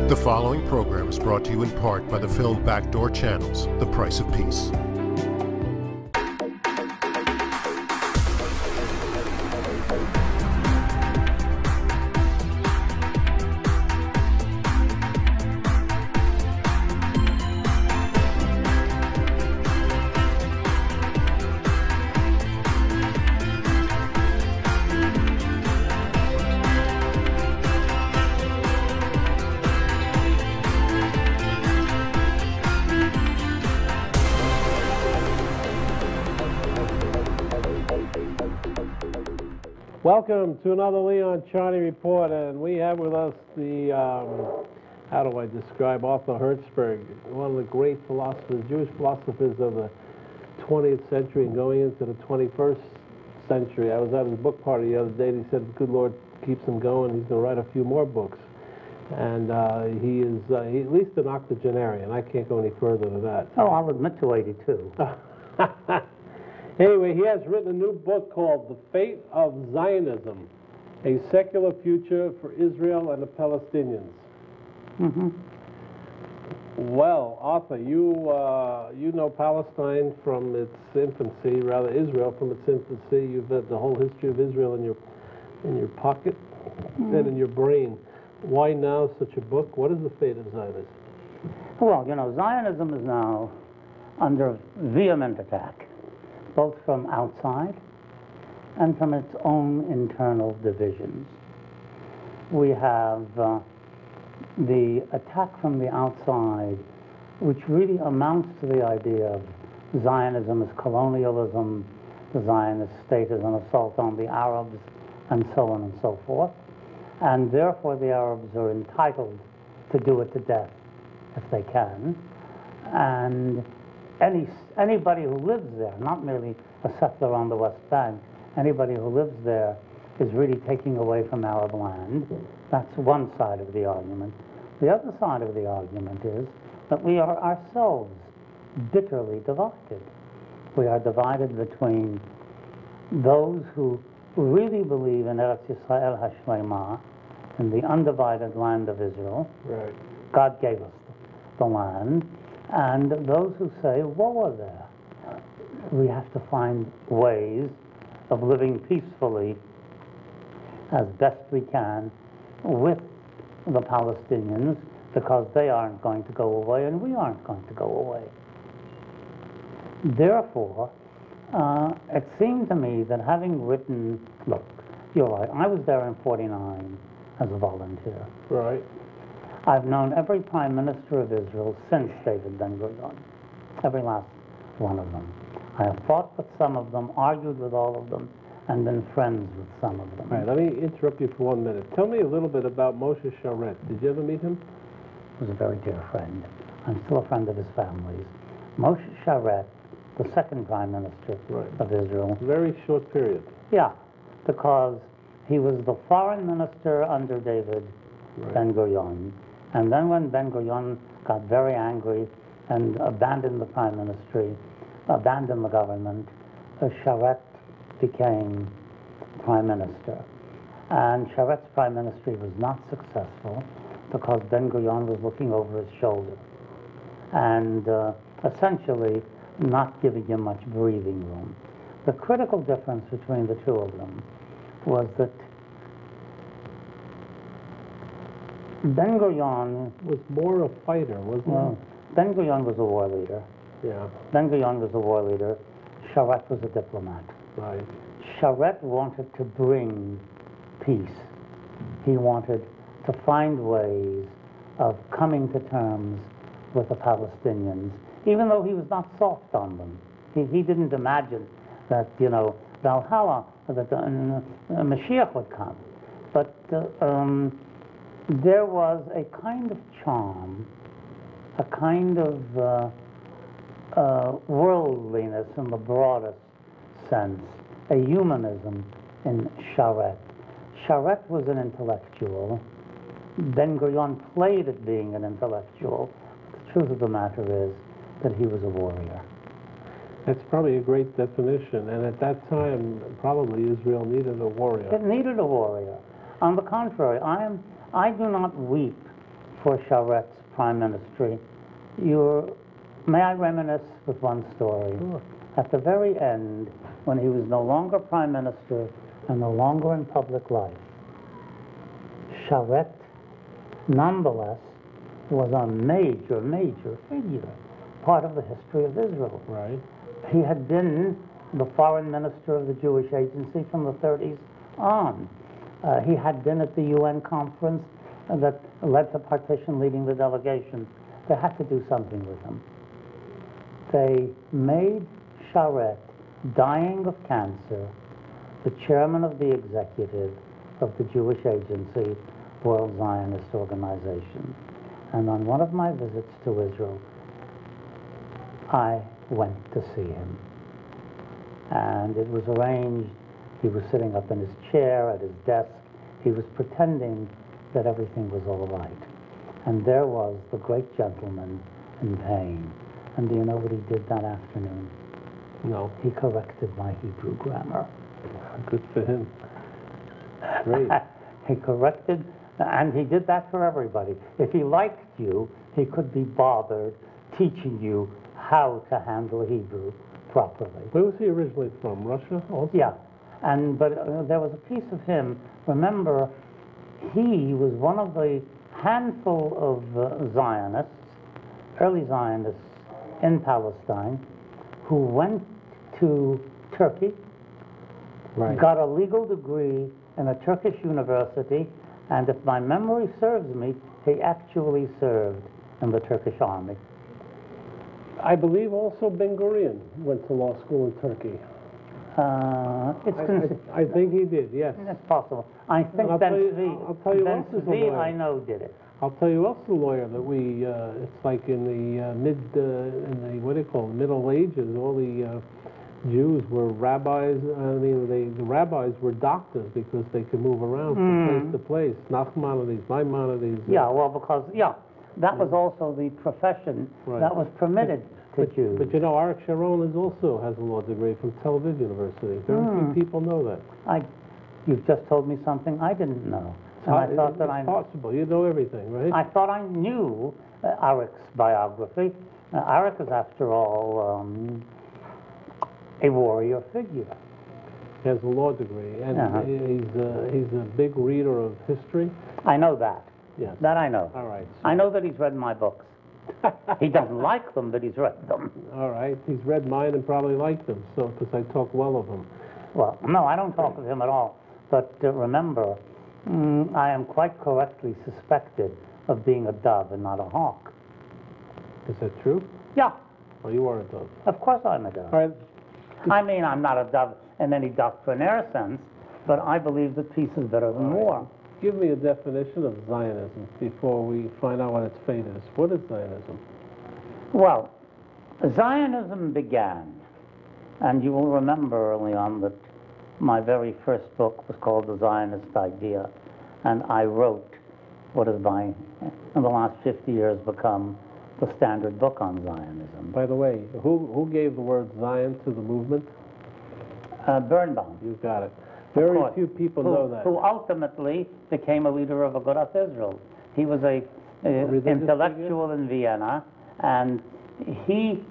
The following program is brought to you in part by the film Backdoor Channels, The Price of Peace. Welcome to another Leon Charney Report, and we have with us the, how do I describe, Arthur Hertzberg, one of the great philosophers, Jewish philosophers of the 20th century and going into the 21st century. I was at his book party the other day, and he said, good Lord keeps him going, he's going to write a few more books. And he is at least an octogenarian. I can't go any further than that. Oh, I'll admit to 82. Anyway, he has written a new book called The Fate of Zionism, A Secular Future for Israel and the Palestinians. Mm-hmm. Well, Arthur, you know Palestine from its infancy, rather Israel from its infancy. You've had the whole history of Israel in your pocket and in your brain. Why now such a book? What is the fate of Zionism? Well, you know, Zionism is now under vehement attack, both from outside and from its own internal divisions. We have the attack from the outside, which really amounts to the idea of Zionism as colonialism, the Zionist state as an assault on the Arabs, and so on and so forth. And therefore the Arabs are entitled to do it to death if they can. And anybody who lives there, not merely a settler on the West Bank, anybody who lives there is really taking away from Arab land. That's one side of the argument. The other side of the argument is that we are ourselves bitterly divided. We are divided between those who really believe in Eretz Yisrael HaShlema, in the undivided land of Israel. Right. God gave us the land. And those who say, woe there. We have to find ways of living peacefully as best we can with the Palestinians, because they aren't going to go away and we aren't going to go away. Therefore, it seemed to me that having written, look, you're right, I was there in '49 as a volunteer. Right. I've known every prime minister of Israel since David Ben-Gurion, every last one of them. I have fought with some of them, argued with all of them, and been friends with some of them. All right, let me interrupt you for 1 minute. Tell me a little bit about Moshe Sharet. Did you ever meet him? He was a very dear friend. I'm still a friend of his family's. Moshe Sharet, the second prime minister of Israel. Very short period. Yeah, because he was the foreign minister under David Ben-Gurion. And then when Ben-Gurion got very angry and abandoned the prime ministry, abandoned the government, Sharet became prime minister. And Sharet's prime ministry was not successful because Ben-Gurion was looking over his shoulder and essentially not giving him much breathing room. The critical difference between the two of them was that Ben-Gurion was more a fighter, wasn't he? Ben-Gurion was a war leader. Yeah. Ben-Gurion was a war leader. Sharet was a diplomat. Right. Sharet wanted to bring peace. He wanted to find ways of coming to terms with the Palestinians, even though he was not soft on them. He didn't imagine that, you know, Valhalla, that Mashiach would come. But there was a kind of charm, a kind of worldliness in the broadest sense, a humanism in Sharet. Sharet was an intellectual. Ben-Gurion played at being an intellectual. The truth of the matter is that he was a warrior. That's probably a great definition, and at that time, probably Israel needed a warrior. It needed a warrior. On the contrary, I do not weep for Charet's prime ministry, may I reminisce with one story? Sure. At the very end, when he was no longer prime minister and no longer in public life, Charet, nonetheless, was a major, major figure, part of the history of Israel. Right. He had been the foreign minister of the Jewish Agency from the 30s on. He had been at the UN conference that led to partition, leading the delegation. They had to do something with him. They made Charet, dying of cancer, the chairman of the executive of the Jewish Agency, World Zionist Organization. And on one of my visits to Israel, I went to see him. And it was arranged, he was sitting up in his chair at his desk. He was pretending that everything was all right. And there was the great gentleman in pain. And do you know what he did that afternoon? No. He corrected my Hebrew grammar. Good for him. Great. He corrected, and he did that for everybody. If he liked you, he could be bothered teaching you how to handle Hebrew properly. Where was he originally from? Russia also? Yeah, but there was a piece of him. Remember, he was one of the handful of Zionists, early Zionists in Palestine, who went to Turkey, Right. got a legal degree in a Turkish university, and if my memory serves me, he actually served in the Turkish army. I believe also Ben Gurion went to law school in Turkey. I think he did, yes. It's possible. I think I'll Ben tell you- Zvi, I'll tell you Ben else is a Zvi, lawyer. I know, did it. I'll tell you else, the lawyer that we, it's like in the what do you call it, Middle Ages, all the Jews were rabbis. I mean, the rabbis were doctors because they could move around from place to place. Nachmanides, Maimonides. Yeah, well, because, that was also the profession Right. that was permitted to Jews. But you know, Arik Sharon also has a law degree from Tel Aviv University. Very few people know that. You've just told me something I didn't know. And I thought that it's possible. You know everything, right? I thought I knew Arik's biography. Arik is, after all, a warrior figure. He has a law degree, and he's a big reader of history. I know that. Yes. That I know. All right. I know that he's read my books. He doesn't like them, but he's read them. All right. He's read mine and probably liked them, so because I talk well of him. Well, no, I don't talk of him at all. But remember, I am quite correctly suspected of being a dove and not a hawk. Is that true? Yeah, Well, you are a dove. of course I'm a dove. All right. I mean, I'm not a dove in any doctrinaire sense, but I believe that peace is better than war. Give me a definition of Zionism before we find out what its fate is. What is Zionism? Well, Zionism began, and you will remember early on that my very first book was called The Zionist Idea, and I wrote what has in the last 50 years become the standard book on Zionism. By the way, who gave the word Zion to the movement? Birnbaum. You got it. Very few people know that. Who ultimately became a leader of Agudath Israel. He was a intellectual in Vienna, and he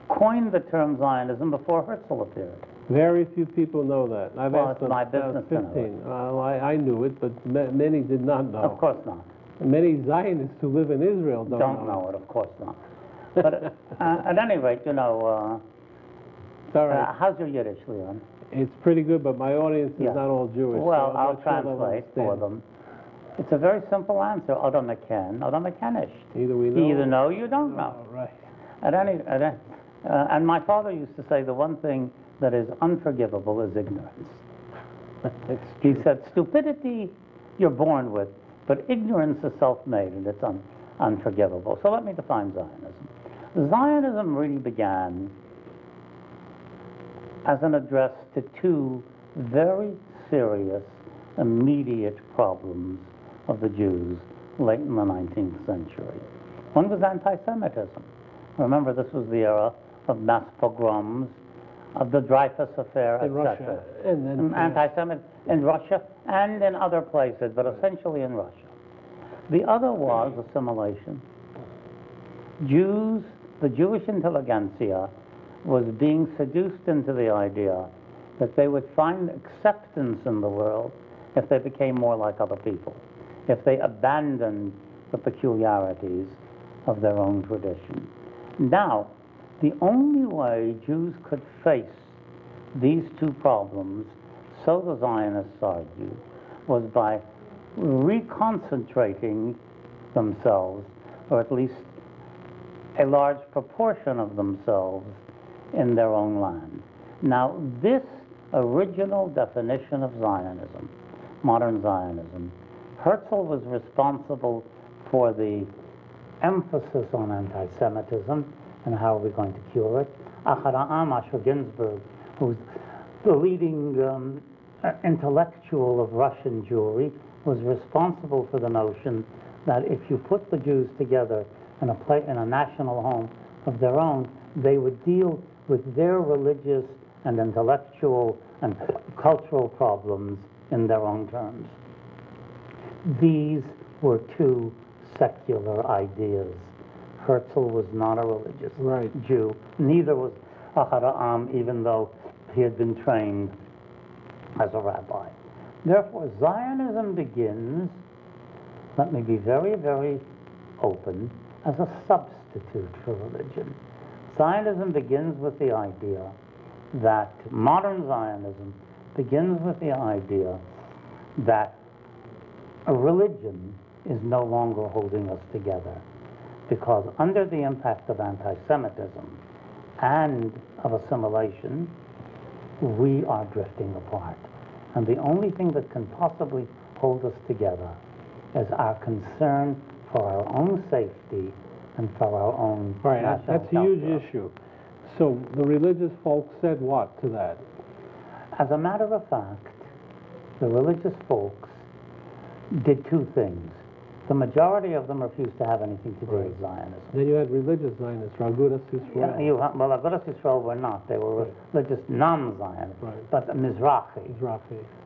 coined the term Zionism before Herzl appeared. Very few people know that. I've Well, asked it's them, my business to know 15. I knew it, but many did not know. Of course not. Many Zionists who live in Israel don't know it, of course not. But at any rate, It's all right. how's your Yiddish, Leon? It's pretty good, but my audience is not all Jewish. Well, so I'll not sure they'll translate for understand. them. It's a very simple answer. Oda meken, oda mekenish. Either we know. You either know or you don't know. Oh, right. And my father used to say the one thing that is unforgivable is ignorance. He said, stupidity you're born with, but ignorance is self-made, and it's unforgivable. So let me define Zionism. Zionism really began as an address to two very serious, immediate problems of the Jews late in the 19th century. One was anti-Semitism. Remember, this was the era of mass pogroms, of the Dreyfus Affair, In etc. Russia. And then Anti-Semitism in Russia and in other places, but essentially in Russia. The other was assimilation. Jews, the Jewish intelligentsia, was being seduced into the idea that they would find acceptance in the world if they became more like other people, if they abandoned the peculiarities of their own tradition. Now, the only way Jews could face these two problems, so the Zionists argued, was by reconcentrating themselves, or at least a large proportion of themselves, in their own land. Now, this original definition of Zionism, modern Zionism, Herzl was responsible for the emphasis on anti-Semitism and how are we going to cure it. Asher Ginsburg, who's the leading intellectual of Russian Jewry, was responsible for the notion that if you put the Jews together in a national home of their own, they would deal with their religious and intellectual and cultural problems in their own terms. These were two secular ideas. Herzl was not a religious Jew. Neither was Ahad, even though he had been trained as a rabbi. Therefore, Zionism begins, let me be very, very open, as a substitute for religion. Zionism begins with the idea that modern Zionism begins with the idea that a religion is no longer holding us together, because under the impact of anti-Semitism and of assimilation, we are drifting apart. And the only thing that can possibly hold us together is our concern for our own safety and for our own national That's a huge issue. So the religious folks said what to that? As a matter of fact, the religious folks did two things. The majority of them refused to have anything to do with Zionism. Then you had religious Zionists, Agudas Yisrael. Well, Agudas Yisrael were not. They were religious non-Zionists, but Mizrahi.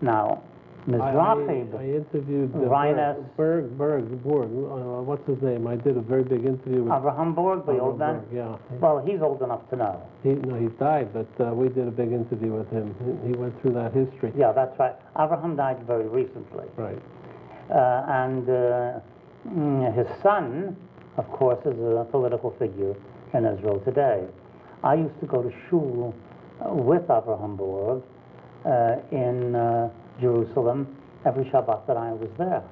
Now, Mizrahi... I interviewed Berg, what's his name? I did a very big interview with... Avraham Borg, the old man? Yeah. Well, he's old enough to know. He died, but we did a big interview with him. He went through that history. Yeah, that's right. Avraham died very recently. Right. His son, of course, is a political figure in Israel today. I used to go to shul with Avraham Borg in Jerusalem every Shabbat that I was there.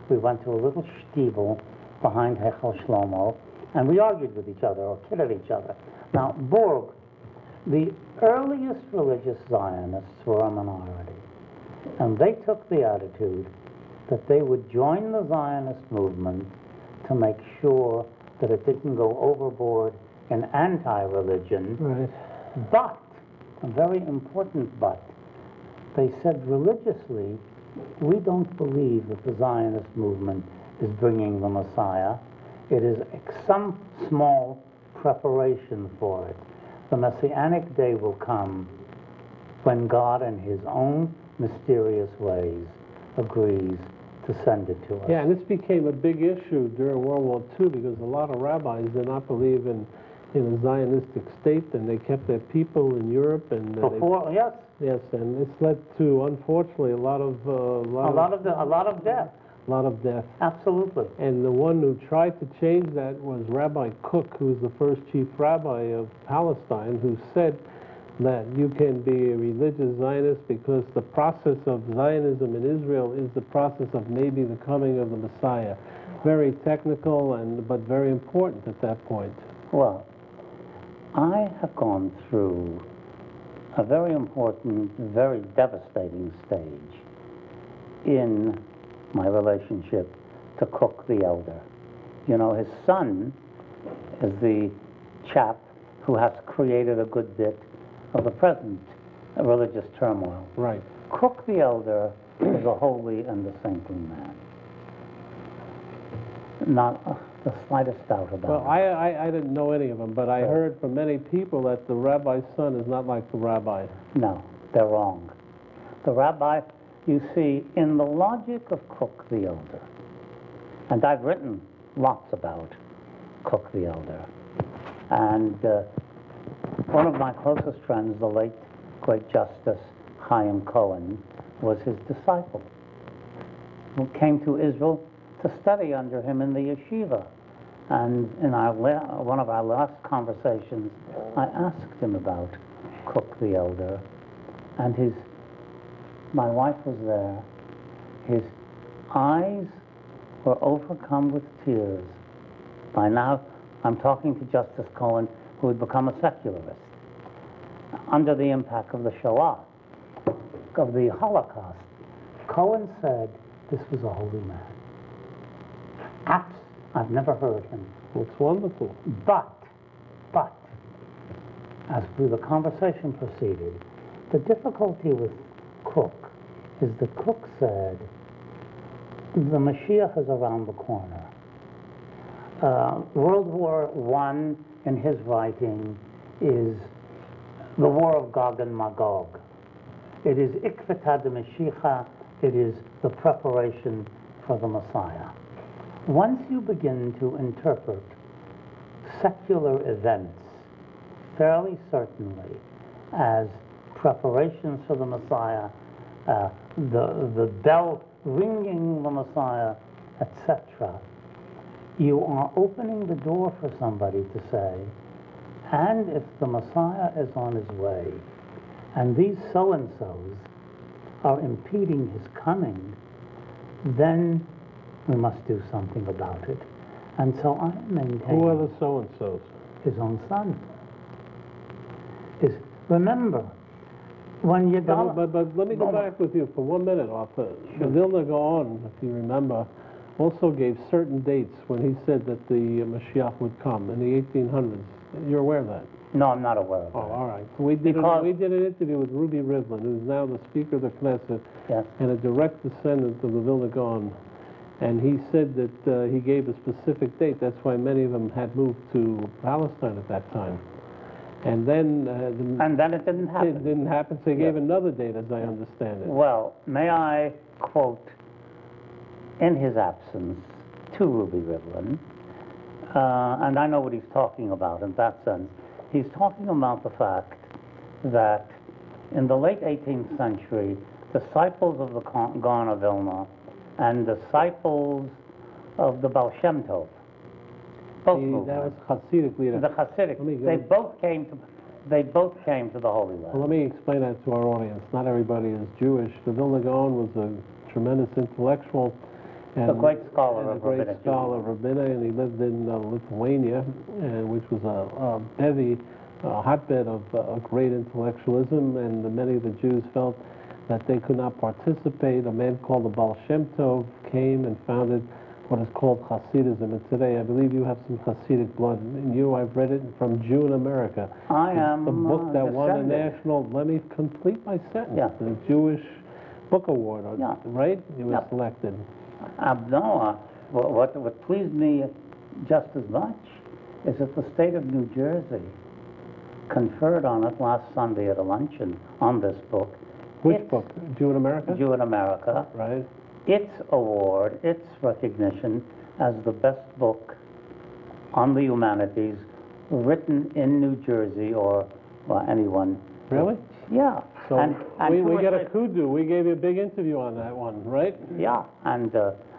We went to a little shtibel behind Hechel Shlomo, and we argued with each other or kidded each other. Now, Borg, the earliest religious Zionists were a minority, and they took the attitude that they would join the Zionist movement to make sure that it didn't go overboard in anti-religion. Right. But, a very important but, they said religiously, we don't believe that the Zionist movement is bringing the Messiah. It is some small preparation for it. The Messianic day will come when God, in his own mysterious ways, agrees to send it to us. Yeah, and this became a big issue during World War II because a lot of rabbis did not believe in a Zionistic state, and they kept their people in Europe. And yes. Yes, and it's led to, unfortunately, a lot of death. A lot of death. Absolutely. And the one who tried to change that was Rabbi Cook, who was the first chief rabbi of Palestine, who said that you can be a religious Zionist because the process of Zionism in Israel is the process of maybe the coming of the Messiah. Very technical, but very important at that point. Well, I have gone through a very important, very devastating stage in my relationship to Cook the Elder. You know, his son is the chap who has created a good bit of the present religious turmoil. Right. Cook the Elder was a holy and a saintly man. Not the slightest doubt about it. Well, I didn't know any of them, but I heard from many people that the rabbi's son is not like the rabbi. No, they're wrong. The rabbi, you see, in the logic of Cook the Elder, And I've written lots about Cook the Elder. And one of my closest friends, the late great Justice Chaim Cohen, was his disciple, who came to Israel to study under him in the yeshiva. And in one of our last conversations, I asked him about Cook the Elder, and my wife was there. His eyes were overcome with tears. By now, I'm talking to Justice Cohen, who had become a secularist, under the impact of the Shoah, of the Holocaust. Cohen said this was a holy man. I've never heard him. It's wonderful. But, as the conversation proceeded, the difficulty with Cook is that Cook said, the Mashiach is around the corner. World War I, in his writing, is the war of Gog and Magog. It is Ikvetad de Mashiach, it is the preparation for the Messiah. Once you begin to interpret secular events fairly certainly as preparations for the Messiah, the bell ringing the Messiah, etc., you are opening the door for somebody to say, and if the Messiah is on his way, and these so-and-sos are impeding his coming, then we must do something about it. And so I maintain... Who are the so-and-sos? His own son. Remember, when you got... But let me go back with you for 1 minute, Arthur. The Vilna Gaon, if you remember, also gave certain dates when he said that the Mashiach would come in the 1800s. You're aware of that? No, I'm not aware of that. Oh, all right. We did an interview with Ruby Rivlin, who's now the Speaker of the Knesset, yes, and a direct descendant of the Vilna Gaon. And he said that he gave a specific date. That's why many of them had moved to Palestine at that time. And then... and then it didn't happen. It didn't happen, so he gave another date, as I understand it. Well, may I quote, in his absence, to Ruby Rivlin, and I know what he's talking about in that sense. He's talking about the fact that in the late 18th century, disciples of the Gaon of Vilna and disciples of the Baal Shem Tov, both that was Hasidic leader. the Hasidic, they both came to the Holy Land. Well, let me explain that to our audience. Not everybody is Jewish. The Vilna Gaon was a tremendous intellectual. And a great scholar of Rabbinah. A great scholar of Rabbinah, and he lived in Lithuania, which was a hotbed of great intellectualism, and many of the Jews felt that they could not participate. A man called the Baal Shem Tov came and founded what is called Hasidism. And today, I believe you have some Hasidic blood in you. I've read it from Jew in America. I am the book that won a descended. national, let me complete my sentence, Yeah. the Jewish Book Award, Yeah. right? He was Yeah. selected. No, what pleased me just as much is that the state of New Jersey conferred on it last Sunday at a luncheon on this book. Which book? Jew in America? Jew in America. Right. Its award, its recognition as the best book on the humanities written in New Jersey or anyone. Really? Yeah. So we got a kudu. We gave you a big interview on that one, right? Yeah, and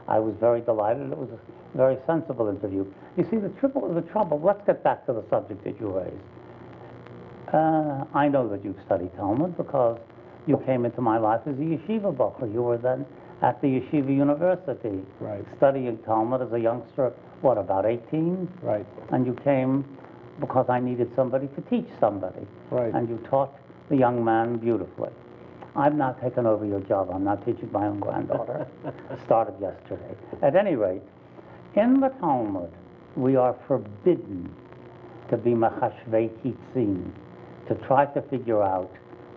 I was very delighted. It was a very sensible interview. You see, the trouble, let's get back to the subject that you raised. I know that you've studied Talmud because you came into my life as a yeshiva bacher. You were then at the Yeshiva University, right, studying Talmud as a youngster, what, about 18? Right. And you came because I needed somebody to teach somebody. Right. And you taught the young man beautifully. I've now taken over your job. I'm not teaching my own granddaughter. Started yesterday. At any rate, in the Talmud, we are forbidden to be machashvei kitzin, to try to figure out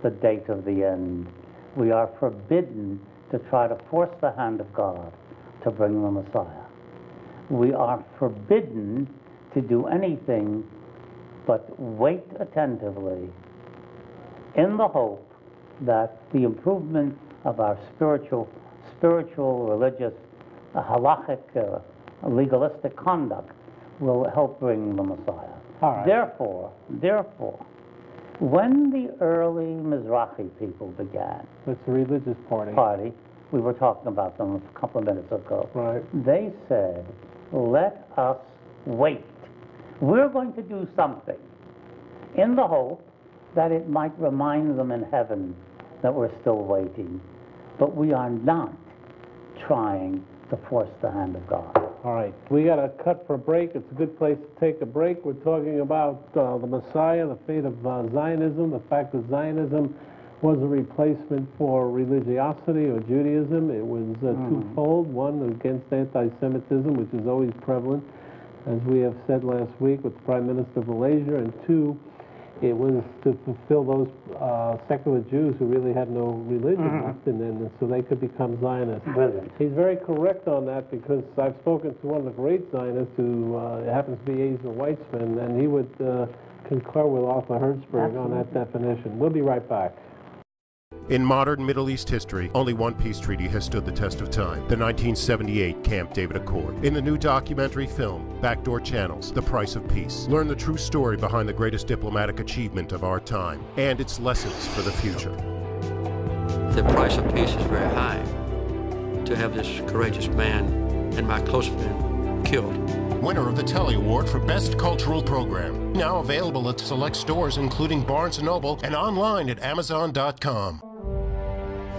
the date of the end. We are forbidden to try to force the hand of God to bring the Messiah. We are forbidden to do anything but wait attentively in the hope that the improvement of our spiritual, religious, halachic legalistic conduct will help bring the Messiah. All right. Therefore, when the early Mizrahi people began, It's a religious party. we were talking about them a couple of minutes ago, Right. they said, let us wait. We're going to do something in the hope that it might remind them in heaven that we're still waiting. But we are not trying to force the hand of God. All right. We got to cut for a break. It's a good place to take a break. We're talking about the Messiah, the fate of Zionism, the fact that Zionism was a replacement for religiosity or Judaism. It was twofold. One, against anti-Semitism, which is always prevalent, as we have said last week with the Prime Minister of Malaysia, and two, it was to fulfill those secular Jews who really had no religion left in them, and so they could become Zionists. Brilliant. He's very correct on that, because I've spoken to one of the great Zionists who happens to be Ezer Weitzman, and he would concur with Arthur Hertzberg on that definition. We'll be right back. In modern Middle East history, only one peace treaty has stood the test of time, the 1978 Camp David Accord. In the new documentary film, Backdoor Channels, The Price of Peace, learn the true story behind the greatest diplomatic achievement of our time and its lessons for the future. The price of peace is very high. To have this courageous man and my close friend killed. Winner of the Telly Award for Best Cultural Program. Now available at select stores including Barnes & Noble and online at Amazon.com.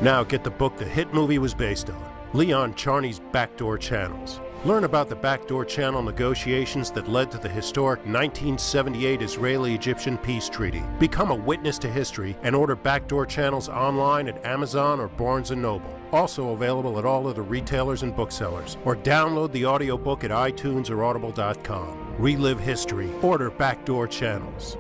Now get the book the hit movie was based on, Leon Charney's Backdoor Channels. Learn about the Backdoor Channel negotiations that led to the historic 1978 Israeli-Egyptian peace treaty. Become a witness to history and order Backdoor Channels online at Amazon or Barnes & Noble. Also available at all other retailers and booksellers. Or download the audiobook at iTunes or Audible.com. Relive history. Order Backdoor Channels.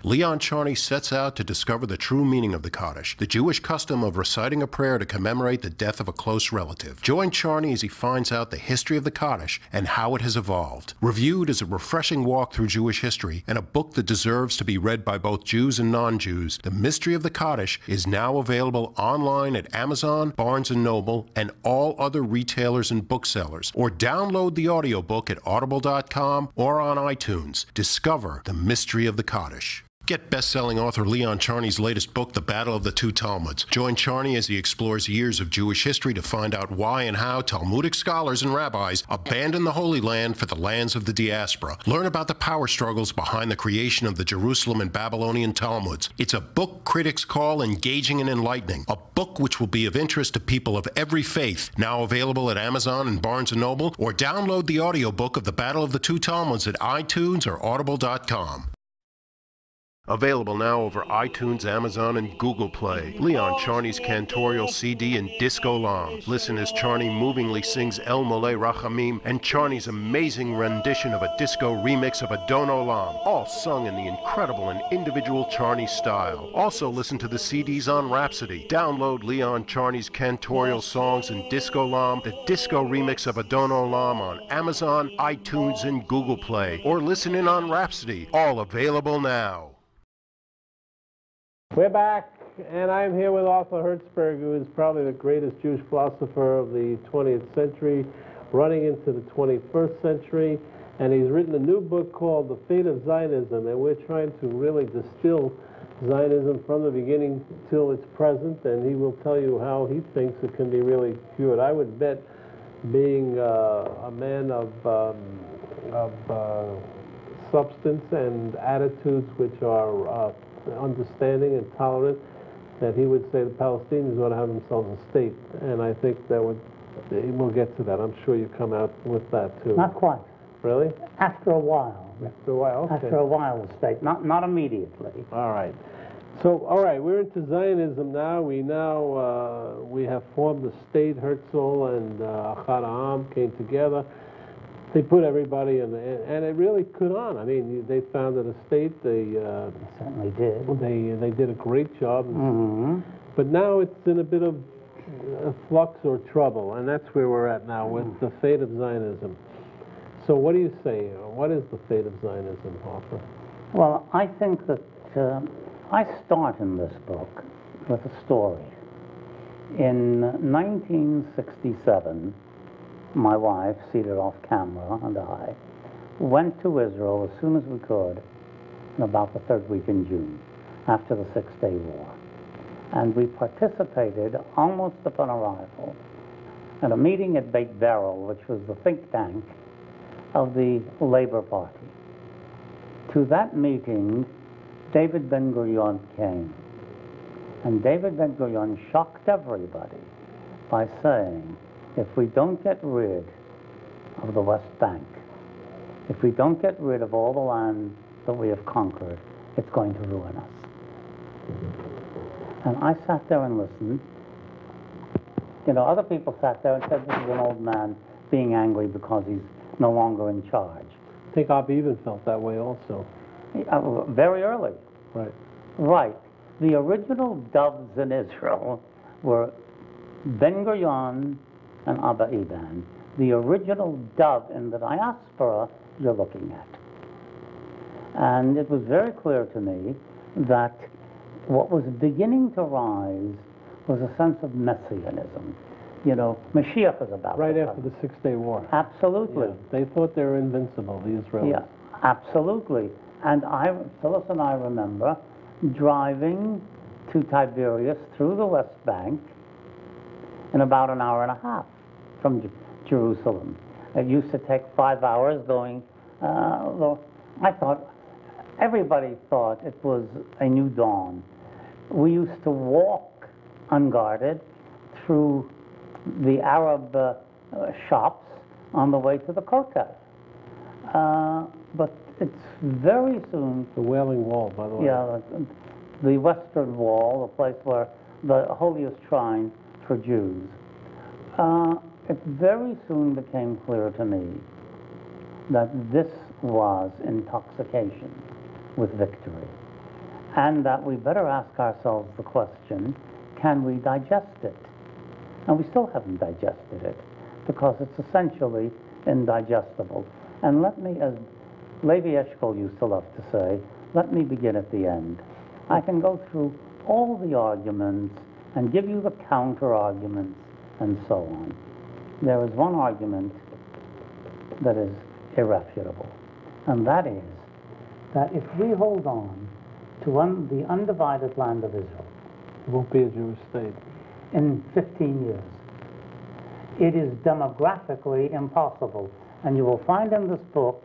Leon Charney sets out to discover the true meaning of the Kaddish, the Jewish custom of reciting a prayer to commemorate the death of a close relative. Join Charney as he finds out the history of the Kaddish and how it has evolved. Reviewed as a refreshing walk through Jewish history and a book that deserves to be read by both Jews and non-Jews, The Mystery of the Kaddish is now available online at Amazon, Barnes & Noble, and all other retailers and booksellers. Or download the audiobook at Audible.com or on iTunes. Discover the mystery of the Kaddish. Get best-selling author Leon Charney's latest book, The Battle of the Two Talmuds. Join Charney as he explores years of Jewish history to find out why and how Talmudic scholars and rabbis abandoned the Holy Land for the lands of the diaspora. Learn about the power struggles behind the creation of the Jerusalem and Babylonian Talmuds. It's a book critics call engaging and enlightening. A book which will be of interest to people of every faith. Now available at Amazon and Barnes & Noble, or download the audiobook of The Battle of the Two Talmuds at iTunes or Audible.com. Available now over iTunes, Amazon, and Google Play. Leon Charney's cantorial CD in Disco Lam. Listen as Charney movingly sings El Moleh Rachamim and Charney's amazing rendition of a disco remix of Adon Olam, all sung in the incredible and individual Charney style. Also listen to the CDs on Rhapsody. Download Leon Charney's cantorial songs in Disco Lam, the disco remix of Adon Olam on Amazon, iTunes, and Google Play. Or listen in on Rhapsody. All available now. We're back, and I'm here with Arthur Hertzberg, who is probably the greatest Jewish philosopher of the 20th century, running into the 21st century, and he's written a new book called The Fate of Zionism, and we're trying to really distill Zionism from the beginning till its present, and he will tell you how he thinks it can be really cured. I would bet, being a man of substance and attitudes which are understanding and tolerant, that he would say the Palestinians ought to have themselves a state, and I think that we'll get to that. I'm sure you come out with that too. Not quite. Really? After a while. After a while, okay. After a while, the state, not immediately. All right. So, all right, we're into Zionism now. We have formed the state. Herzl and Achad Ha'am came together. They put everybody in, and it really could on. I mean, they founded a state. They certainly did. They did a great job. Mm-hmm. But now it's in a bit of flux or trouble, and that's where we're at now with the fate of Zionism. So what do you say? What is the fate of Zionism, Arthur? Well, I think that I start in this book with a story. In 1967, my wife, seated off camera, and I went to Israel as soon as we could in about the third week in June, after the Six-Day War. And we participated almost upon arrival at a meeting at Beit Berel, which was the think tank of the Labor Party. To that meeting, David Ben-Gurion came. And David Ben-Gurion shocked everybody by saying, if we don't get rid of the West Bank, if we don't get rid of all the land that we have conquered, it's going to ruin us. And I sat there and listened. You know, other people sat there and said, this is an old man being angry because he's no longer in charge. I think I've even felt that way also. Very early. Right. Right. The original doves in Israel were Ben-Gurion and Abba Eban. The original dove in the diaspora you're looking at. And it was very clear to me that what was beginning to rise was a sense of messianism. You know, Mashiach is about Right to after come. the Six-Day War. Absolutely. Yeah. They thought they were invincible, the Israelis. Yeah, absolutely. And Phyllis and I remember driving to Tiberias through the West Bank in about an hour and a half from Jerusalem. It used to take 5 hours going, I thought, everybody thought it was a new dawn. We used to walk unguarded through the Arab shops on the way to the Kotel. But it's very soon... The Wailing Wall, by the way. Yeah, the Western Wall, the place where the holiest shrine for Jews. It very soon became clear to me that this was intoxication with victory, and that we better ask ourselves the question, can we digest it? And we still haven't digested it, because it's essentially indigestible. And let me, as Levi Eshkol used to love to say, let me begin at the end. I can go through all the arguments and give you the counter-arguments and so on. There is one argument that is irrefutable, and that is that if we hold on to the undivided land of Israel, It won't be a Jewish state. in 15 years, it is demographically impossible. And you will find in this book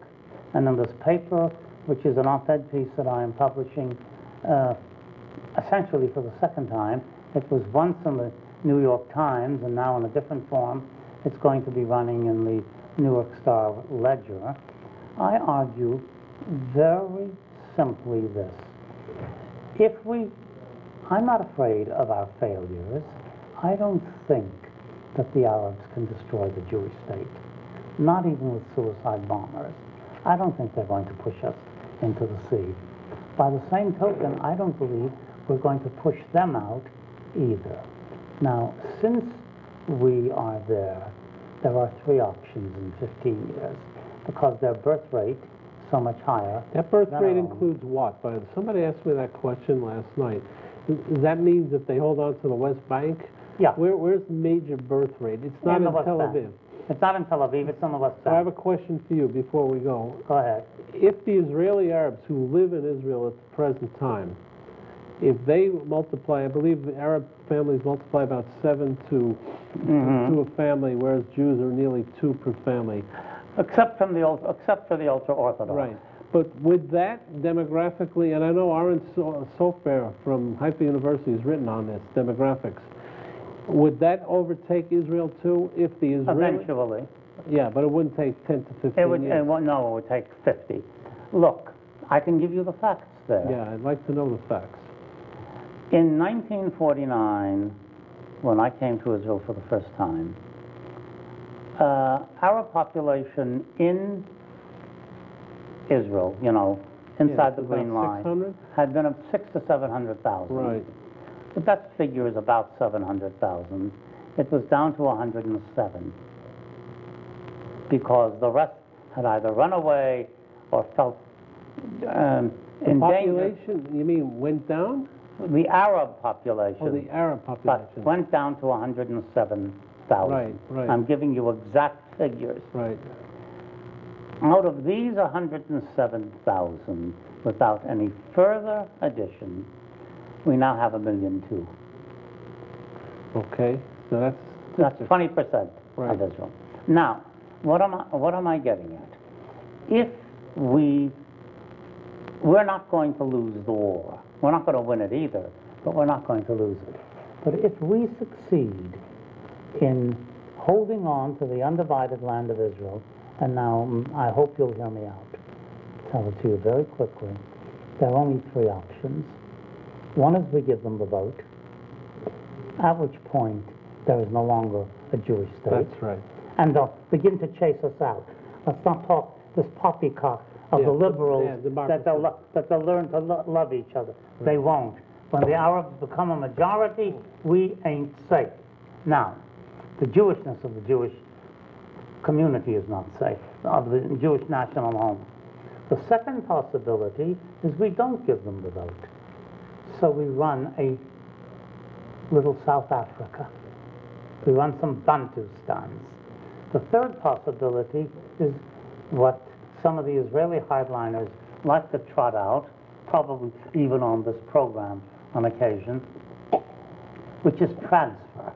and in this paper, which is an op-ed piece that I am publishing essentially for the second time. It was once in the New York Times, and now in a different form. It's going to be running in the New York Star Ledger. I argue very simply this. I'm not afraid of our failures. I don't think that the Arabs can destroy the Jewish state, not even with suicide bombers. I don't think they're going to push us into the sea. By the same token, I don't believe we're going to push them out either. Now, since we are there are 3 options in 15 years, because their birth rate is so much higher. That birth than rate our own. includes what? Somebody asked me that question last night. Does that mean that they hold on to the West Bank? Yeah. Where's the major birth rate? It's not in the West Tel Bank. Aviv. It's not in Tel Aviv, it's on the West So I have Bank. a question for you before we go. Go ahead. If the Israeli Arabs who live in Israel at the present time, if they multiply, I believe the Arab families multiply about 7 to a family, whereas Jews are nearly 2 per family. Except for the ultra-Orthodox. Right. But with that, demographically, and I know Aaron Sofer from Haifa University has written on this, demographics, would that overtake Israel too if the Israeli... Eventually. Yeah, but it wouldn't take 10 to 15 years. No, it would take 50. Look, I can give you the facts there. Yeah, I'd like to know the facts. In 1949, when I came to Israel for the first time, Arab population in Israel, inside the Green Line, 600? had been of 600,000 to 700,000. Right. The best figure is about 700,000. It was down to 107 because the rest had either run away or felt The in danger. population, you mean, went down? The Arab population. Oh, the Arab population. Went down to 107,000. Right, right. I'm giving you exact figures. Right. Out of these 107,000, without any further addition, we now have 1.2 million. Okay, so that's 20% right. of Israel. Now, what am I getting at? If we're not going to lose the war. We're not going to win it either, but we're not going to lose it. But if we succeed in holding on to the undivided land of Israel, and now I hope you'll hear me out, tell it to you very quickly, there are only 3 options. One is we give them the vote, at which point there is no longer a Jewish state. That's right. And they'll begin to chase us out. Let's not talk this poppycock of the liberals that they'll learn to love each other. Right. They won't. When the Arabs become a majority, we ain't safe. Now, the Jewishness of the Jewish community is not safe, of the Jewish national home. The second possibility is we don't give them the vote. So we run a little South Africa. We run some Bantustans. The third possibility is what some of the Israeli hardliners like to trot out, probably even on this program on occasion, which is transfer.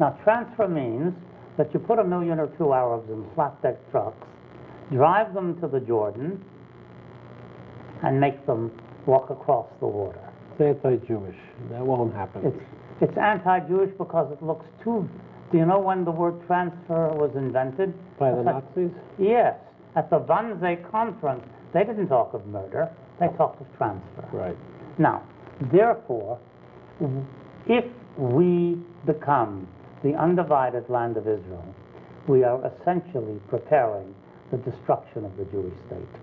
Now, transfer means that you put 1 million or 2 Arabs in flatbed trucks, drive them to the Jordan, and make them walk across the water. It's anti-Jewish. That won't happen. It's anti-Jewish because it looks too... Do you know when the word transfer was invented? By the Nazis? Yes. At the Wannsee conference, they didn't talk of murder. They talked of transfer. Right. Now, therefore, if we become the undivided land of Israel, we are essentially preparing the destruction of the Jewish state.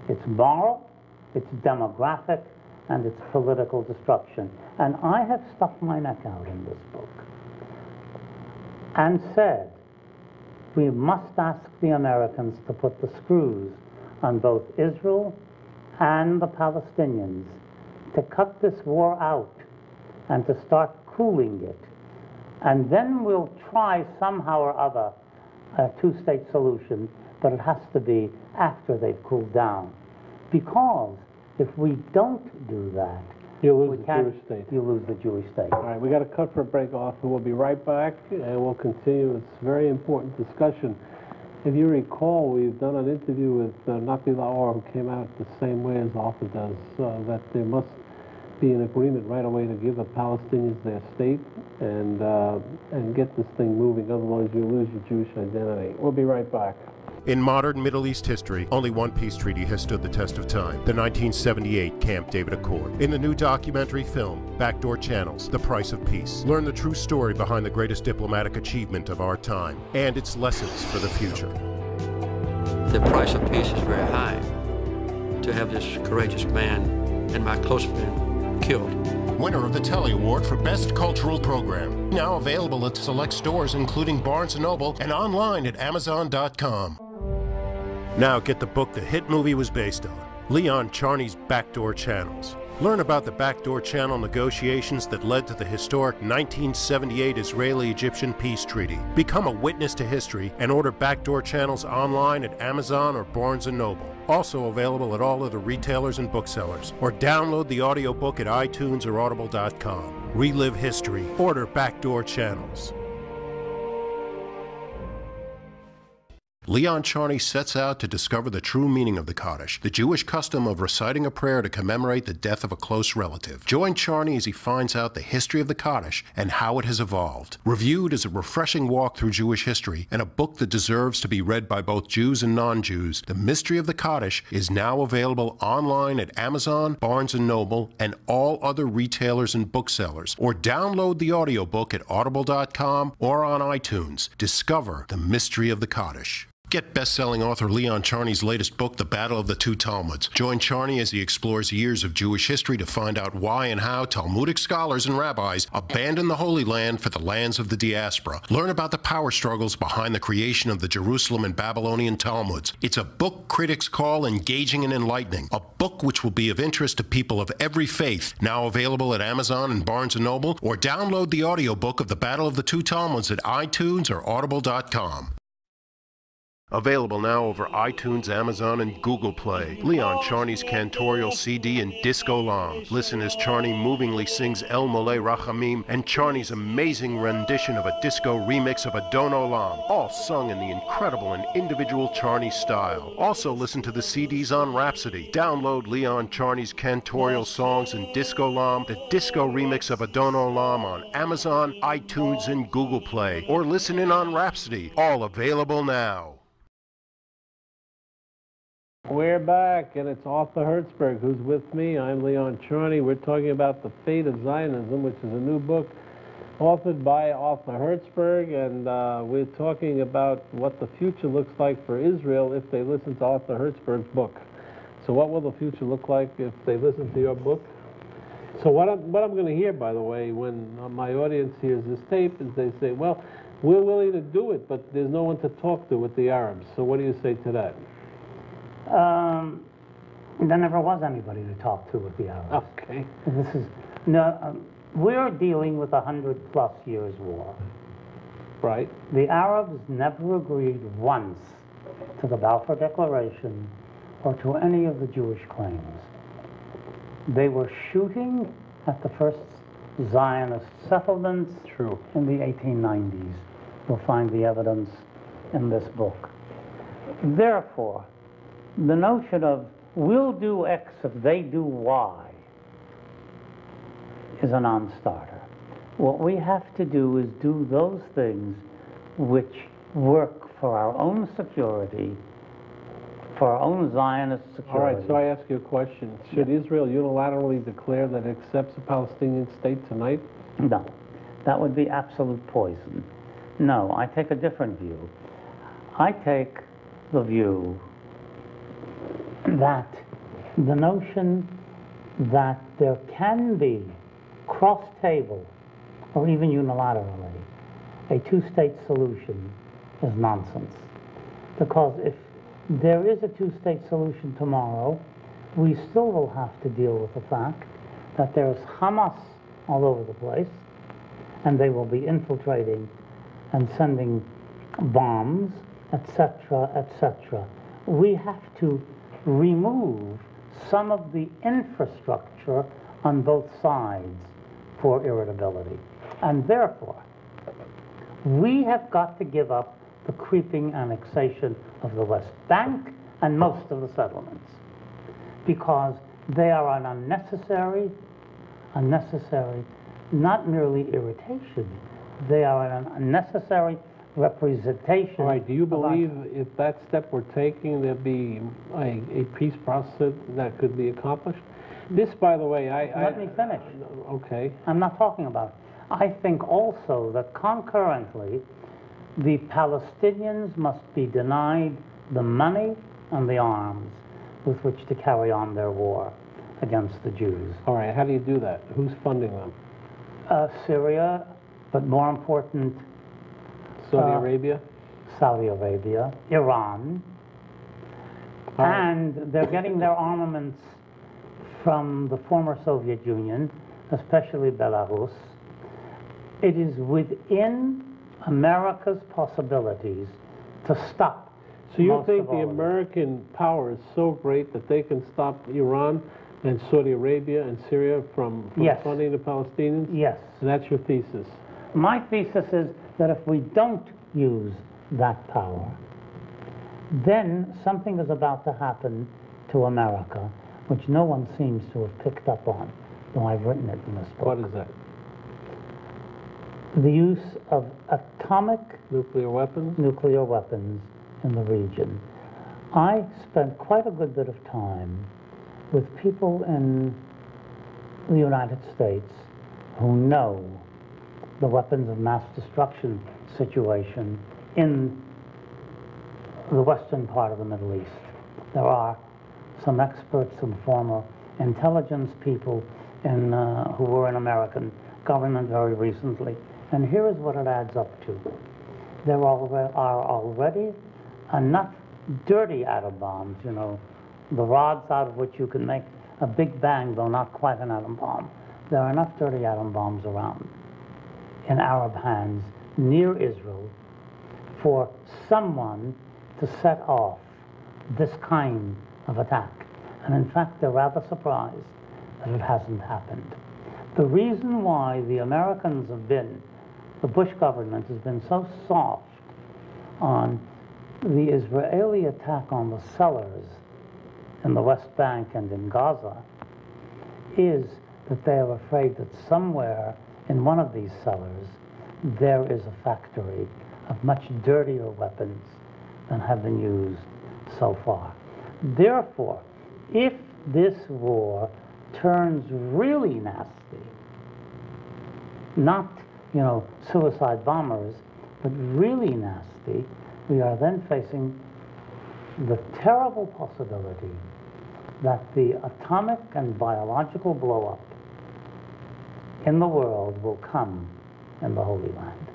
It's moral, it's demographic, and it's political destruction. And I have stuck my neck out in this book and said, we must ask the Americans to put the screws on both Israel and the Palestinians to cut this war out and to start cooling it. And then we'll try somehow or other a 2-state solution, but it has to be after they've cooled down. Because if we don't do that, you lose the Jewish state. You lose the Jewish state. All right, we got to cut for a break off, and we'll be right back, and we'll continue this very important discussion. If you recall, we've done an interview with Nafi Laor, who came out the same way as Alpha does, that there must be an agreement right away to give the Palestinians their state and get this thing moving. Otherwise, you lose your Jewish identity. We'll be right back. In modern Middle East history, only one peace treaty has stood the test of time, the 1978 Camp David Accord. In the new documentary film, Backdoor Channels, The Price of Peace, learn the true story behind the greatest diplomatic achievement of our time and its lessons for the future. The price of peace is very high. To have this courageous man and my close friend killed. Winner of the Telly Award for Best Cultural Program. Now available at select stores including Barnes & Noble and online at Amazon.com. Now get the book the hit movie was based on, Leon Charney's Backdoor Channels. Learn about the Backdoor Channel negotiations that led to the historic 1978 Israeli-Egyptian peace treaty. Become a witness to history and order Backdoor Channels online at Amazon or Barnes & Noble. Also available at all other retailers and booksellers. Or download the audiobook at iTunes or Audible.com. Relive history. Order Backdoor Channels. Leon Charney sets out to discover the true meaning of the Kaddish, the Jewish custom of reciting a prayer to commemorate the death of a close relative. Join Charney as he finds out the history of the Kaddish and how it has evolved. Reviewed as a refreshing walk through Jewish history and a book that deserves to be read by both Jews and non-Jews, The Mystery of the Kaddish is now available online at Amazon, Barnes & Noble, and all other retailers and booksellers. Or download the audiobook at Audible.com or on iTunes. Discover the mystery of the Kaddish. Get best-selling author Leon Charney's latest book, The Battle of the Two Talmuds. Join Charney as he explores years of Jewish history to find out why and how Talmudic scholars and rabbis abandoned the Holy Land for the lands of the diaspora. Learn about the power struggles behind the creation of the Jerusalem and Babylonian Talmuds. It's a book critics call engaging and enlightening. A book which will be of interest to people of every faith. Now available at Amazon and Barnes & Noble, or download the audiobook of The Battle of the Two Talmuds at iTunes or Audible.com. Available now over iTunes, Amazon, and Google Play. Leon Charney's cantorial CD and Disco Lam. Listen as Charney movingly sings El Mole Rachamim and Charney's amazing rendition of a disco remix of Adon Olam, all sung in the incredible and individual Charney style. Also listen to the CDs on Rhapsody. Download Leon Charney's cantorial songs and Disco Lam, the disco remix of Adon Olam on Amazon, iTunes, and Google Play. Or listen in on Rhapsody. All available now. We're back, and it's Arthur Hertzberg who's with me. I'm Leon Charney. We're talking about The Fate of Zionism, which is a new book authored by Arthur Hertzberg, and we're talking about what the future looks like for Israel if they listen to Arthur Hertzberg's book. So what will the future look like if they listen to your book? So what I'm going to hear, by the way, when my audience hears this tape, is they say, well, we're willing to do it, but there's no one to talk to with the Arabs. So what do you say to that? There never was anybody to talk to with the Arabs. Okay. This is we're dealing with 100+ years war. Right. The Arabs never agreed once to the Balfour Declaration or to any of the Jewish claims. They were shooting at the first Zionist settlements. True. In the 1890s. You'll find the evidence in this book. Therefore, the notion of we'll do X if they do Y is a non-starter. What we have to do is do those things which work for our own security, for our own Zionist security. All right, so I ask you a question. Should Israel unilaterally declare that it accepts a Palestinian state tonight? No, that would be absolute poison. No, I take a different view. I take the view that the notion that there can be cross-table or even unilaterally a two-state solution is nonsense. Because if there is a two-state solution tomorrow, we still will have to deal with the fact that there's Hamas all over the place, and they will be infiltrating and sending bombs, etc., etc. We have to remove some of the infrastructure on both sides for irritability. And therefore, we have got to give up the creeping annexation of the West Bank and most of the settlements, because they are an unnecessary, not merely irritation, they are an unnecessary representation. All right, do you believe if that step were taking, there'd be a peace process that could be accomplished? This, by the way, Let me finish. Okay. I'm not talking about it. I think also that concurrently, the Palestinians must be denied the money and the arms with which to carry on their war against the Jews. All right, how do you do that? Who's funding them? Syria, but more important, Saudi Arabia? Saudi Arabia, Iran, and they're getting their armaments from the former Soviet Union, especially Belarus. It is within America's possibilities to stop. So you think the American power is so great that they can stop Iran and Saudi Arabia and Syria from funding the Palestinians? Yes. So that's your thesis? My thesis is that if we don't use that power, then something is about to happen to America, which no one seems to have picked up on, though I've written it in this book. What is that? The use of atomic nuclear weapons in the region. I spent quite a good bit of time with people in the United States who know the weapons of mass destruction situation in the western part of the Middle East. There are some experts, some former intelligence people who were in American government very recently, and here is what it adds up to. There are already enough dirty atom bombs, you know, the rods out of which you can make a big bang, though not quite an atom bomb. There are enough dirty atom bombs around in Arab hands near Israel for someone to set off this kind of attack. And in fact, they're rather surprised that it hasn't happened. The reason why the Americans have been, the Bush government has been so soft on the Israeli attack on the cellars in the West Bank and in Gaza is that they are afraid that somewhere in one of these cellars there is a factory of much dirtier weapons than have been used so far. Therefore, if this war turns really nasty, not, you know, suicide bombers, but really nasty, we are then facing the terrible possibility that the atomic and biological blow-up in the world will come in the Holy Land.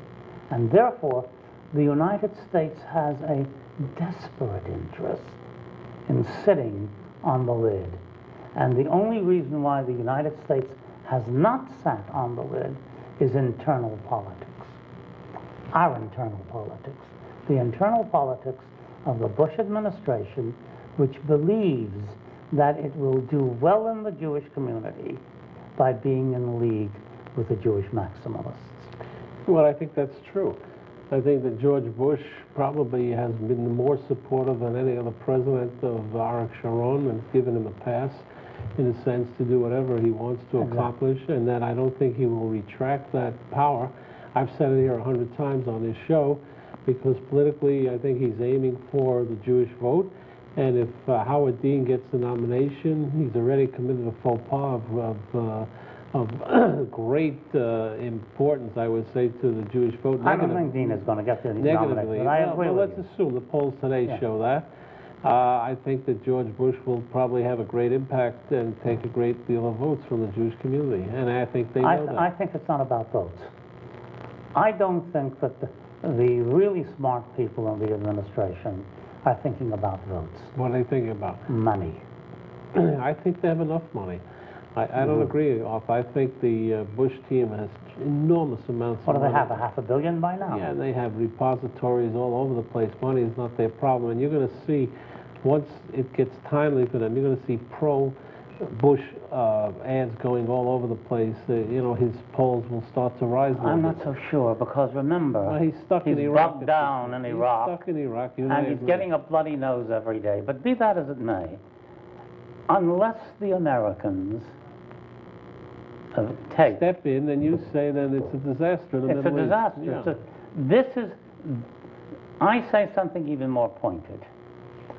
And therefore, the United States has a desperate interest in sitting on the lid. And the only reason why the United States has not sat on the lid is internal politics. Our internal politics. The internal politics of the Bush administration, which believes that it will do well in the Jewish community by being in league with the Jewish maximalists. Well, I think that's true. I think that George Bush probably has been more supportive than any other president of Arik Sharon and has given him a pass, in a sense, to do whatever he wants to accomplish, and that I don't think he will retract that power. I've said it here 100 times on this show, because politically I think he's aiming for the Jewish vote, and if Howard Dean gets the nomination, he's already committed a faux pas of great importance, I would say, to the Jewish vote. I don't think Dean is going to get the nomination, but I agree with you. Let's assume the polls today show that. I think that George Bush will probably have a great impact and take a great deal of votes from the Jewish community, and I think they know that. I think it's not about votes. I don't think that the really smart people in the administration are thinking about votes. What are they thinking about? Money. I think they have enough money. I don't agree, Off. I think the Bush team has enormous amounts of money. What do they have, $500 million by now? Yeah, they have repositories all over the place. Money is not their problem. And you're going to see, once it gets timely for them, you're going to see pro-Bush ads going all over the place. You know, his polls will start to rise. I'm not so sure, because remember, he's stuck in Iraq. Bogged down in Iraq. He's stuck in Iraq. And he's getting a bloody nose every day. But be that as it may, unless the Americans step in, and you say that it's a disaster in the Middle East. It's a disaster. Yeah. I say something even more pointed.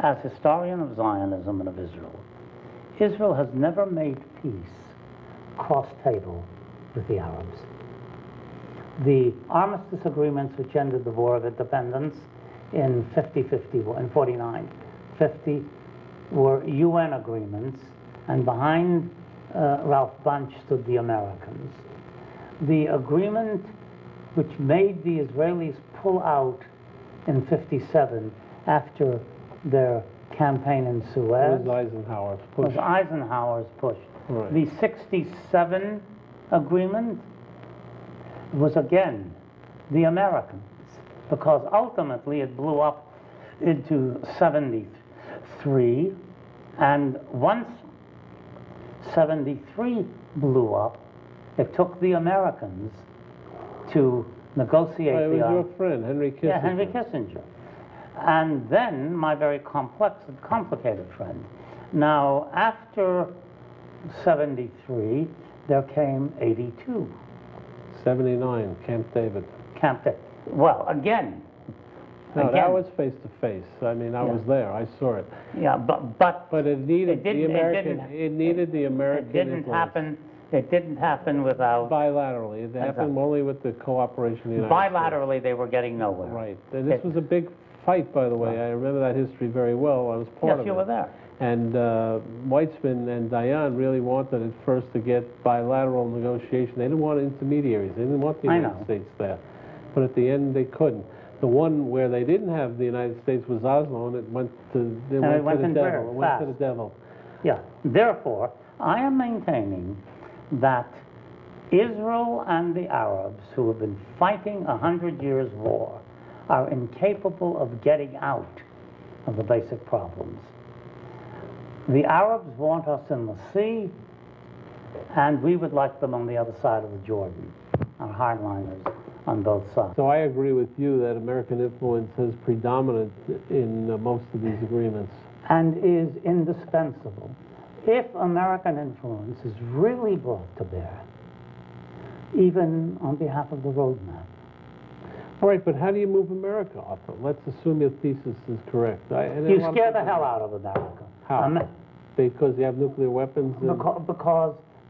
As historian of Zionism and of Israel, Israel has never made peace cross-table with the Arabs. The armistice agreements which ended the War of Independence in 49, 50 were UN agreements, and behind Ralph Bunche stood the Americans. The agreement which made the Israelis pull out in 57 after their campaign in Suez was Eisenhower's push. Right. The 67 agreement was again the Americans, because ultimately it blew up into 73, and once 73 blew up, it took the Americans to negotiate it was your friend, Henry Kissinger. Yeah, Henry Kissinger. And then my very complex and complicated friend. Now, after 73, there came 82. 79, Camp David. Camp David. Well, again. No, that was face to face. I mean, I was there. I saw it. Yeah, but it needed the American. It needed the American. It didn't happen. It didn't happen without bilaterally. It happened only with the cooperation of the United Bilaterally, States. They were getting nowhere. Right. This was a big fight, by the way. I remember that history very well. I was part of it. Yes, you were there. And Weitzman and Dayan really wanted at first to get bilateral negotiation. They didn't want intermediaries. They didn't want the United States there. But at the end, they couldn't. The one where they didn't have the United States was Oslo, and it went to the devil. It went to the devil. Yeah. Therefore, I am maintaining that Israel and the Arabs, who have been fighting 100 years war, are incapable of getting out of the basic problems. The Arabs want us in the sea, and we would like them on the other side of the Jordan, our hardliners on both sides. So I agree with you that American influence is predominant in most of these agreements. And is indispensable. If American influence is really brought to bear, even on behalf of the roadmap. All right, but how do you move America off it? Let's assume your thesis is correct. You scare the hell out of America. How? Because you have nuclear weapons?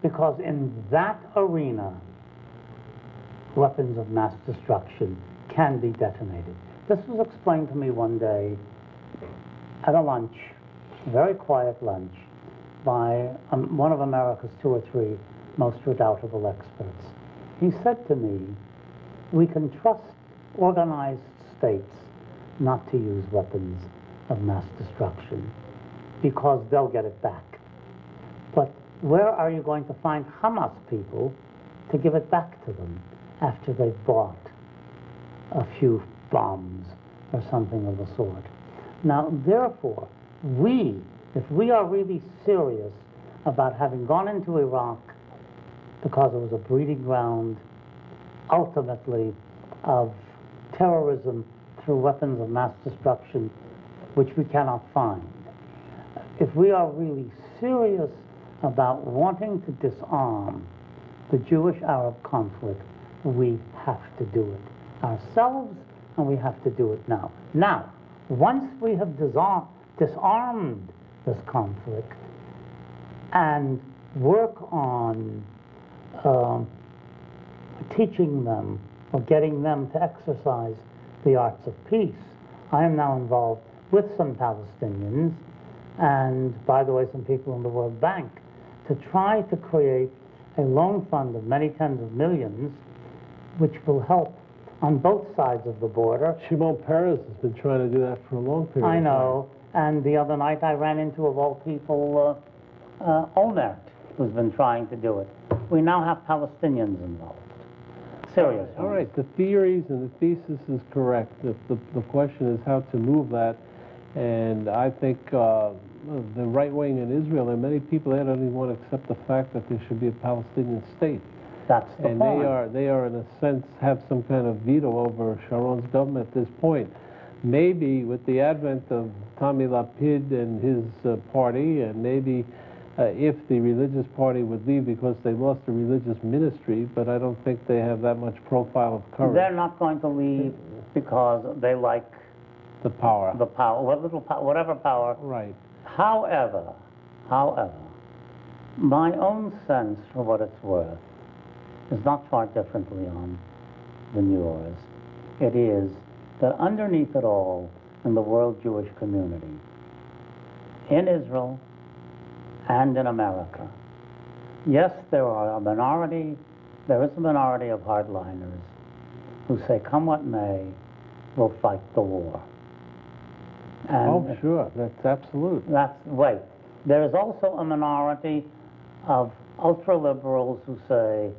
Because in that arena, weapons of mass destruction can be detonated. This was explained to me one day at a lunch, a very quiet lunch, by one of America's 2 or 3 most redoubtable experts. He said to me, we can trust organized states not to use weapons of mass destruction because they'll get it back. But where are you going to find Hamas people to give it back to them after they've bought a few bombs or something of the sort? Now, therefore, if we are really serious about having gone into Iraq because it was a breeding ground, ultimately, of terrorism through weapons of mass destruction, which we cannot find. If we are really serious about wanting to disarm the Jewish-Arab conflict, we have to do it ourselves, and we have to do it now. Now, once we have disarmed this conflict and work on teaching them or getting them to exercise the arts of peace. I am now involved with some Palestinians and, by the way, some people in the World Bank to try to create a loan fund of many tens of millions which will help on both sides of the border. Shimon Peres has been trying to do that for a long period of time. I know. And the other night I ran into, of all people, Olmert, who's been trying to do it. We now have Palestinians involved. Serious. All right, the theories and the thesis is correct. The question is how to move that. And I think the right wing in Israel, there are many people there that don't even want to accept the fact that there should be a Palestinian state. That's the point. And they are, in a sense, have some kind of veto over Sharon's government at this point. Maybe with the advent of Tommy Lapid and his party, and maybe if the religious party would leave because they lost the religious ministry, but I don't think they have that much profile of courage. They're not going to leave because they like the power. The power, whatever power. Right. However, my own sense, for what it's worth, is not far different, Leon, than yours. It is that underneath it all, in the world Jewish community, in Israel and in America, yes, there is a minority of hardliners who say, come what may, we'll fight the war. And oh, sure, that's absolute. Wait, there is also a minority of ultra-liberals who say,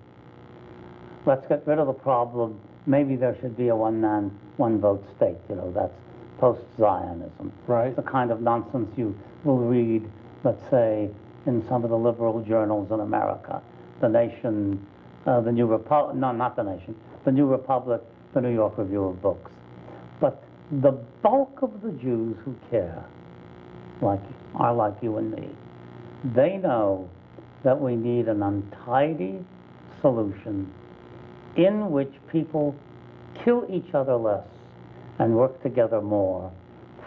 let's get rid of the problem. Maybe there should be a one-man, one-vote state. You know, that's post-Zionism. Right. It's the kind of nonsense you will read, let's say, in some of the liberal journals in America. The Nation, the New Republic, no, not The Nation, the New Republic, the New York Review of Books. But the bulk of the Jews who care, are like you and me, they know that we need an untidy solution in which people kill each other less and work together more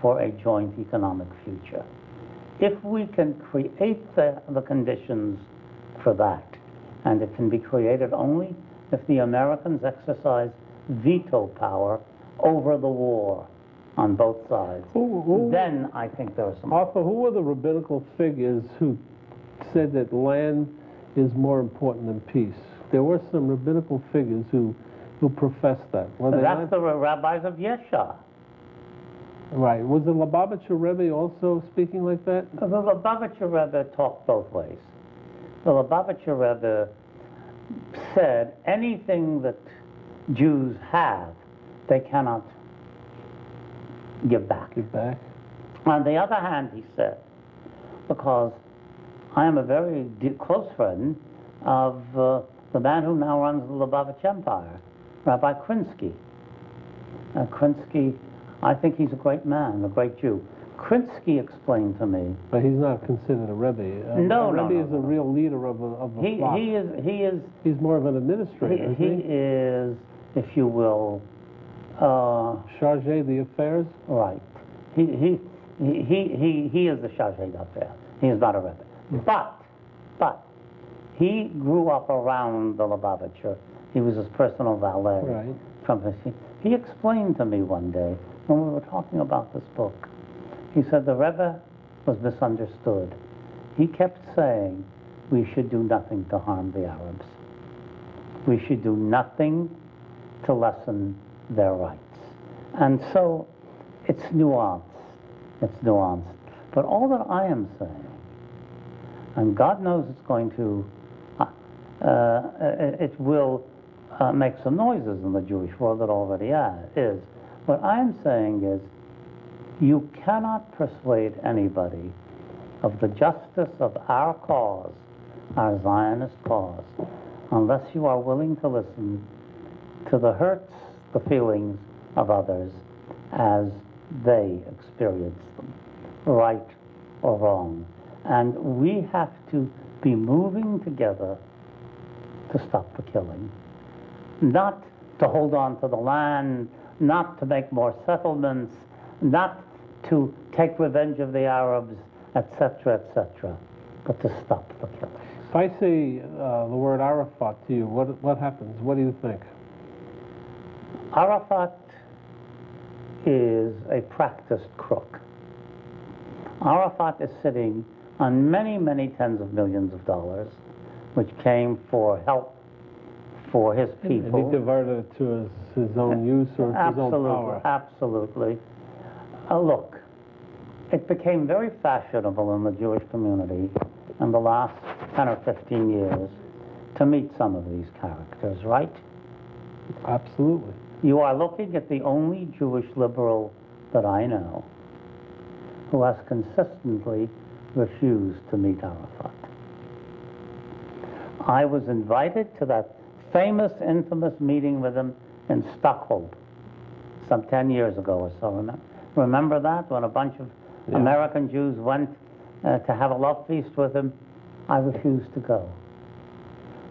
for a joint economic future. If we can create the conditions for that, and it can be created only if the Americans exercise veto power over the war on both sides. Who, Then I think there are some... Arthur, who were the rabbinical figures who said that land is more important than peace? There were some rabbinical figures who professed that. That's the rabbis of Yesha. Right. Was the Lubavitcher Rebbe also speaking like that? The Lubavitcher Rebbe talked both ways. The Lubavitcher Rebbe said anything that Jews have, they cannot give back. Give back. On the other hand, he said, because I am a very close friend of the man who now runs the Lubavitch Empire, Rabbi Krinsky. Krinsky, I think he's a great man, a great Jew. Krinsky explained to me... But he's not considered a Rebbe. No, a Rebbe is a real leader of the flock. He's more of an administrator, he is, if you will... charge d'affaires? Right. He is the charge d'affaires. He is not a Rebbe. But he grew up around the Lubavitcher. He was his personal valet. Right. He explained to me one day, when we were talking about this book, he said the Rebbe was misunderstood. He kept saying we should do nothing to harm the Arabs. We should do nothing to lessen their rights. And so it's nuanced. It's nuanced. But all that I am saying, and God knows it's going to, it will make some noises in the Jewish world, it already is. What I'm saying is, you cannot persuade anybody of the justice of our cause, our Zionist cause, unless you are willing to listen to the hurts, the feelings of others as they experience them, right or wrong. And we have to be moving together to stop the killing. Not to hold on to the land, not to make more settlements, not to take revenge of the Arabs, etc., but to stop the killing. If I say the word Arafat to you, what happens? What do you think? Arafat is a practiced crook. Arafat is sitting on many, many tens of millions of dollars, which came for help for his people. And he diverted it to his own use or his own power. Absolutely. Look, it became very fashionable in the Jewish community in the last 10 or 15 years to meet some of these characters, right? Absolutely. You are looking at the only Jewish liberal that I know who has consistently refused to meet Arafat. I was invited to that famous, infamous meeting with him in Stockholm some 10 years ago or so. Remember that, when a bunch of American Jews went to have a love feast with him? I refused to go.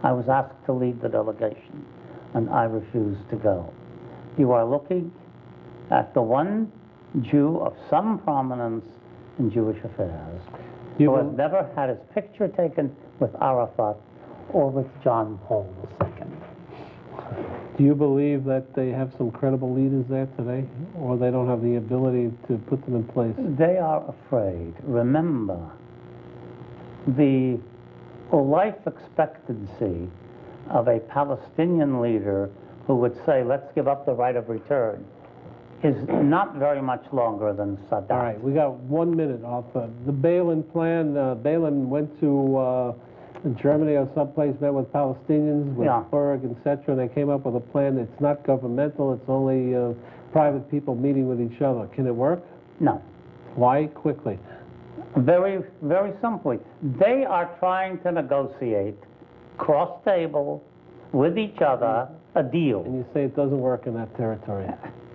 I was asked to lead the delegation, and I refused to go. You are looking at the one Jew of some prominence in Jewish affairs who has never had his picture taken with Arafat or with John Paul II. Do you believe that they have some credible leaders there today, or they don't have the ability to put them in place? They are afraid. Remember, the life expectancy of a Palestinian leader who would say, let's give up the right of return, is not very much longer than Sadat. All right, we got 1 minute off. The Balin plan, Balin went to Germany or someplace, met with Palestinians, with Berg, etc., and they came up with a plan that's not governmental, it's only private people meeting with each other. Can it work? No. Why? Quickly. Very, very simply. They are trying to negotiate cross-table with each other a deal. And you say it doesn't work in that territory.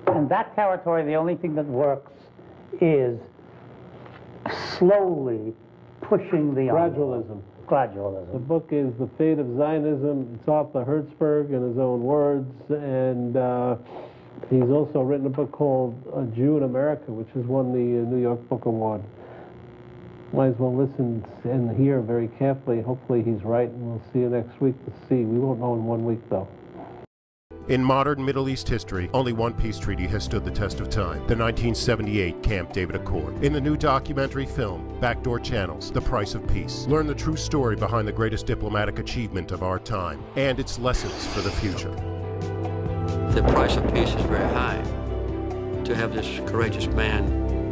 In that territory, the only thing that works is slowly pushing the gradualism. Gradualism. The book is The Fate of Zionism. It's author Hertzberg in his own words, and he's also written a book called A Jew in America, which has won the New York Book Award. Might as well listen and hear very carefully. Hopefully he's right, and we'll see you next week to see. We won't know in 1 week, though. In modern Middle East history, only one peace treaty has stood the test of time, the 1978 Camp David Accord. In the new documentary film, Backdoor Channels, The Price of Peace, learn the true story behind the greatest diplomatic achievement of our time and its lessons for the future. The price of peace is very high. To have this courageous man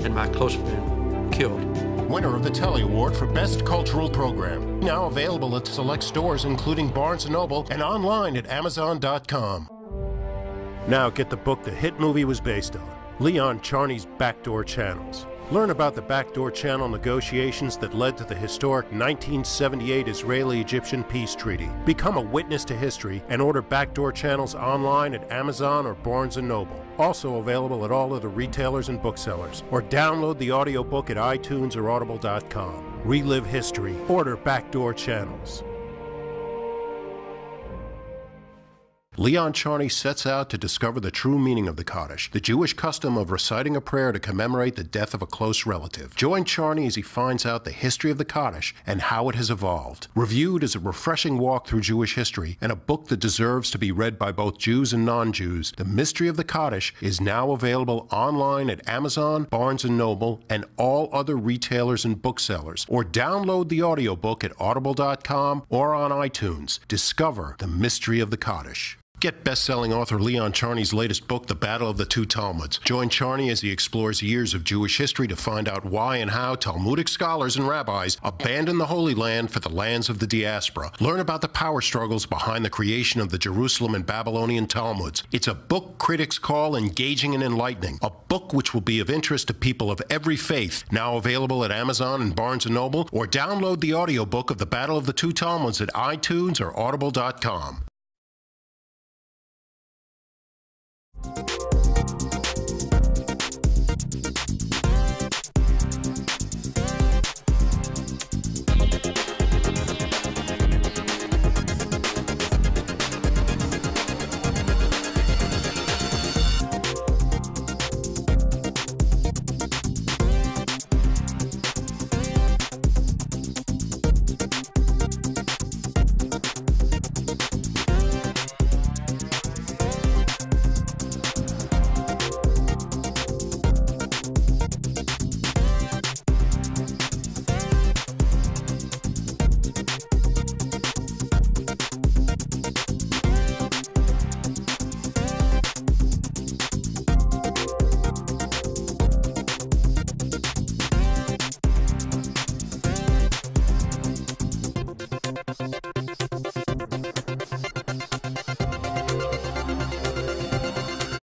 and my close friend killed. Winner of the Telly Award for Best Cultural Program. Now available at select stores including Barnes & Noble and online at Amazon.com. Now get the book the hit movie was based on, Leon Charney's Backdoor Channels. Learn about the Backdoor Channel negotiations that led to the historic 1978 Israeli-Egyptian peace treaty. Become a witness to history and order Backdoor Channels online at Amazon or Barnes & Noble. Also available at all other retailers and booksellers. Or download the audiobook at iTunes or Audible.com. Relive history. Order Backdoor Channels. Leon Charney sets out to discover the true meaning of the Kaddish, the Jewish custom of reciting a prayer to commemorate the death of a close relative. Join Charney as he finds out the history of the Kaddish and how it has evolved. Reviewed as a refreshing walk through Jewish history and a book that deserves to be read by both Jews and non-Jews, The Mystery of the Kaddish is now available online at Amazon, Barnes & Noble, and all other retailers and booksellers. Or download the audiobook at Audible.com or on iTunes. Discover the mystery of the Kaddish. Get best-selling author Leon Charney's latest book, The Battle of the Two Talmuds. Join Charney as he explores years of Jewish history to find out why and how Talmudic scholars and rabbis abandoned the Holy Land for the lands of the diaspora. Learn about the power struggles behind the creation of the Jerusalem and Babylonian Talmuds. It's a book critics call engaging and enlightening. A book which will be of interest to people of every faith. Now available at Amazon and Barnes & Noble, or download the audiobook of The Battle of the Two Talmuds at iTunes or Audible.com.